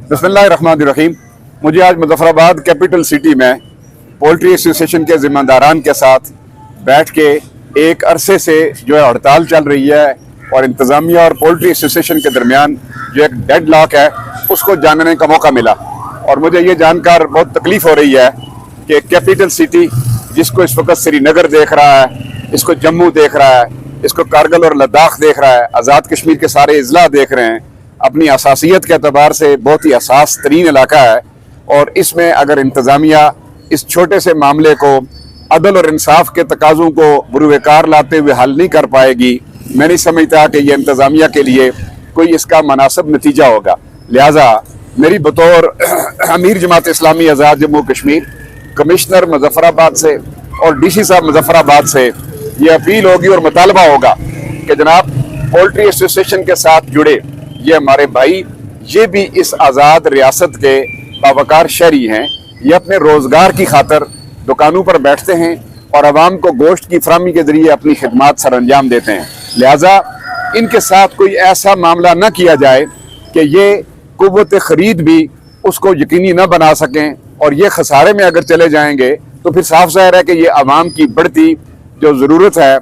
बिस्मिल्लाहिर्रहमानिर्रहीम। मुझे आज मुजफ्फराबाद कैपिटल सिटी में पोल्ट्री एसोसिएशन के ज़िम्मेदारान के साथ बैठ के एक अरसे से जो है हड़ताल चल रही है और इंतज़ामिया और पोल्ट्री एसोसिएशन के दरमियान जो एक डेड लॉक है उसको जानने का मौका मिला। और मुझे ये जानकर बहुत तकलीफ़ हो रही है कि कैपिटल सिटी जिसको इस वक्त श्रीनगर देख रहा है, इसको जम्मू देख रहा है, इसको कारगिल और लद्दाख देख रहा है, आज़ाद कश्मीर के सारे अजला देख रहे हैं, अपनी असासियत के अतबार से बहुत ही असास तरीन इलाका है। और इसमें अगर इंतज़ामिया इस छोटे से मामले को अदल और इंसाफ के तकाज़ों को बुरुएकार लाते हुए हल नहीं कर पाएगी, मैं नहीं समझता कि ये इंतज़ामिया के लिए कोई इसका मुनासिब नतीजा होगा। लिहाजा मेरी बतौर अमीर जमात इस्लामी आज़ाद जम्मू कश्मीर, कमिश्नर मुजफ्फराबाद से और DC साहब मुजफ्फराबाद से ये अपील होगी और मुतालबा होगा कि जनाब पोल्ट्री एसोसिएशन के साथ जुड़े ये हमारे भाई, ये भी इस आज़ाद रियासत के बावकार शहरी हैं। ये अपने रोज़गार की खातर दुकानों पर बैठते हैं और आवाम को गोश्त की फराहमी के ज़रिए अपनी खिदमात सर अंजाम देते हैं। लिहाजा इनके साथ कोई ऐसा मामला न किया जाए कि ये कुव्वत ख़रीद भी उसको यकीनी न बना सकें और ये खसारे में अगर चले जाएंगे तो फिर साफ ज़ाहिर है कि ये आवाम की बढ़ती जो ज़रूरत है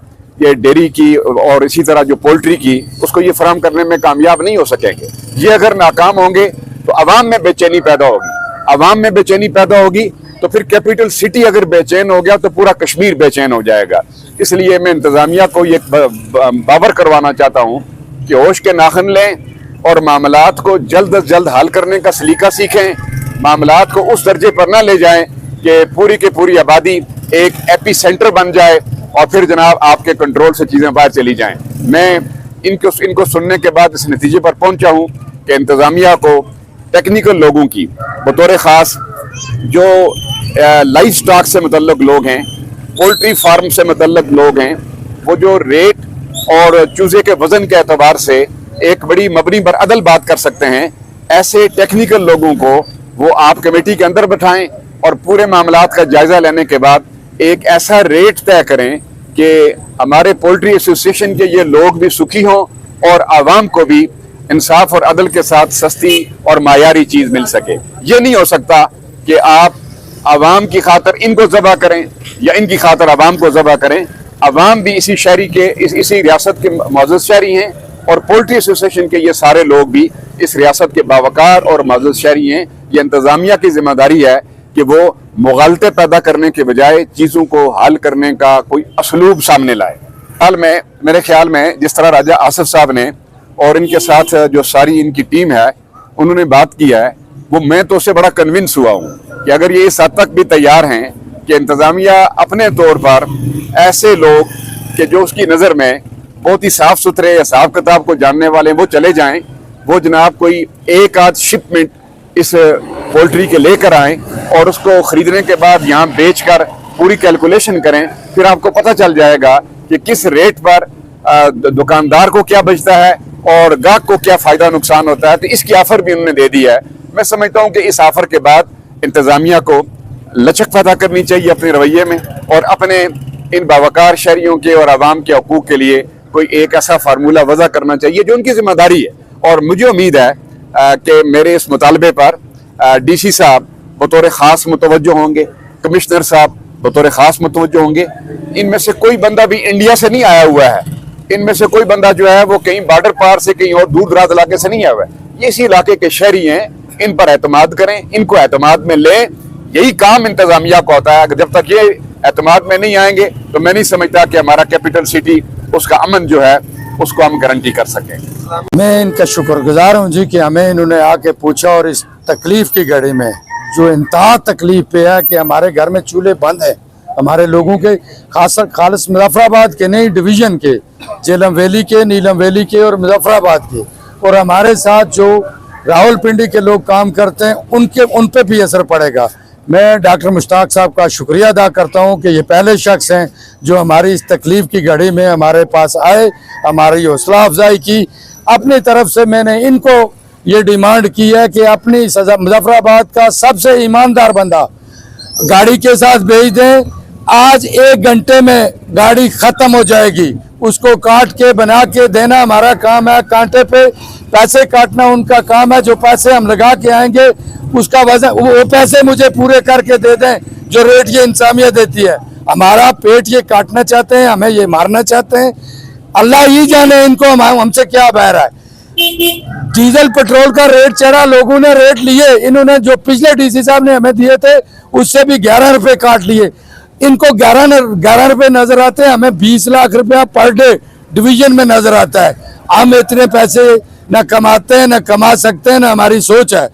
ये डेयरी की और इसी तरह जो पोल्ट्री की, उसको ये फराहम करने में कामयाब नहीं हो सकेंगे। ये अगर नाकाम होंगे तो आवाम में बेचैनी पैदा होगी, आवाम में बेचैनी पैदा होगी तो फिर कैपिटल सिटी अगर बेचैन हो गया तो पूरा कश्मीर बेचैन हो जाएगा। इसलिए मैं इंतज़ामिया को ये बावर करवाना चाहता हूँ कि होश के नाखन लें और मामलात को जल्द अज जल्द हल करने का सलीका सीखें। मामलात को उस दर्जे पर ना ले जाएं कि पूरी की पूरी आबादी एक एपी सेंटर बन जाए और फिर जनाब आपके कंट्रोल से चीज़ें बाहर चली जाएं। मैं इनको सुनने के बाद इस नतीजे पर पहुंचा हूं कि इंतज़ामिया को टेक्निकल लोगों की बतौर ख़ास जो लाइफ स्टॉक से मुतल्लक लोग हैं, पोल्ट्री फार्म से मुतल्लक लोग हैं, वो जो रेट और चूज़े के वज़न के एतबार से एक बड़ी मबनी पर अदल बात कर सकते हैं, ऐसे टेक्निकल लोगों को वो आप कमेटी के अंदर बैठाएं और पूरे मामलात का जायज़ा लेने के बाद एक ऐसा रेट तय करें कि हमारे पोल्ट्री एसोसिएशन के ये लोग भी सुखी हों और आवाम को भी इंसाफ और अदल के साथ सस्ती और मायारी चीज़ मिल सके। ये नहीं हो सकता कि आप आवाम की खातर इनको ज़बह करें या इनकी खातर आवाम को ज़बह करें। आवाम भी इसी शहरी के इसी रियासत के मौजूद शहरी हैं और पोल्ट्री एसोसिएशन के ये सारे लोग भी इस रियासत के बावकार और मौजूद शहरी हैं। ये इंतज़ामिया की जिम्मेदारी है कि वो मुगालते पैदा करने के बजाय चीज़ों को हल करने का कोई असलूब सामने लाए। हाल में मेरे ख्याल में जिस तरह राजा आसिफ साहब ने और इनके साथ जो सारी इनकी टीम है उन्होंने बात किया है, वो मैं तो उससे बड़ा कन्विंस हुआ हूँ कि अगर ये इस हद तक भी तैयार हैं कि इंतज़ामिया अपने तौर पर ऐसे लोग कि जो उसकी नज़र में बहुत ही साफ़ सुथरे या साफ किताब को जानने वाले वो चले जाएँ, वो जनाब कोई एक आध शिपमेंट इस पोल्ट्री के लेकर आएँ और उसको ख़रीदने के बाद यहाँ बेचकर पूरी कैलकुलेशन करें। फिर आपको पता चल जाएगा कि किस रेट पर दुकानदार को क्या बचता है और गाहक को क्या फ़ायदा नुकसान होता है। तो इसकी ऑफ़र भी उन्होंने दे दी है। मैं समझता हूँ कि इस ऑफ़र के बाद इंतज़ामिया को लचक पैदा करनी चाहिए अपने रवैये में और अपने इन बावकार शहरियों के और आवाम के हकूक़ के लिए कोई एक ऐसा फार्मूला वज़ा करना चाहिए जो उनकी ज़िम्मेदारी है। और मुझे उम्मीद है कि मेरे इस मुतालबे पर DC साहब बतौर ख़ास मुतवज्जो होंगे, कमिश्नर साहब बतौर ख़ास मुतवज्जो होंगे। इनमें से कोई बंदा भी इंडिया से नहीं आया हुआ है, इनमें से कोई बंदा जो है वो कहीं बॉर्डर पार से कहीं और दूर दराज इलाके से नहीं आया हुआ है। ये इसी इलाके के शहरी हैं, इन पर एतमाद करें, इनको एतमाद में लें। यही काम इंतज़ामिया को होता है। जब तक ये एतमाद में नहीं आएंगे तो मैं नहीं समझता कि हमारा कैपिटल सिटी उसका अमन जो है उसको हम गारंटी कर सकें। मैं इनका शुक्रगुजार हूँ जी कि हमें इन्होंने आके पूछा और इस तकलीफ़ की घड़ी में जो इंतहा तकलीफ पे है कि हमारे घर में चूल्हे बंद है, हमारे लोगों के खालिस मुजफ्फराबाद के नहीं डिवीज़न के, झेलम वैली के, नीलम वैली के और मुजफ्फराबाद के, और हमारे साथ जो रावलपिंडी के लोग काम करते हैं उन पे भी असर पड़ेगा। मैं डॉक्टर मुश्ताक साहब का शुक्रिया अदा करता हूं कि ये पहले शख्स हैं जो हमारी इस तकलीफ़ की घड़ी में हमारे पास आए, हमारी हौसला अफजाई की। अपनी तरफ से मैंने इनको ये डिमांड की है कि अपनी मुजफ्फराबाद का सबसे ईमानदार बंदा गाड़ी के साथ भेज दें। आज 1 घंटे में गाड़ी ख़त्म हो जाएगी, اس کو کاٹ کے بنا کے دینا ہمارا کام ہے. کانٹے پہ پیسے کاٹنا ان کا کام ہے. جو پیسے ہم لگا کے آئیں گے اس کا وزن وہ پیسے مجھے پورے کر کے دے دیں جو ریٹ یہ انتظامیہ دیتی ہے. ہمارا پیٹ یہ کاٹنا چاہتے ہیں, ہمیں یہ مارنا چاہتے ہیں. اللہ ہی جانے ان کو ہم سے کیا بہ رہا ہے. ڈیزل پٹرول کا ریٹ چڑھا, لوگوں نے ریٹ لیے, انہوں نے جو پچھلے ڈی سی صاحب نے ہمیں دیے تھے اس سے بھی 11 روپے کاٹ لیے. ان کو 11 روپے نظر آتے ہیں, ہمیں 20 لاکھ روپیہ پر ڈے ڈویژن میں نظر آتا ہے. ہم اتنے پیسے نہ کماتے ہیں, نہ کما سکتے ہیں, نہ ہماری سوچ ہے.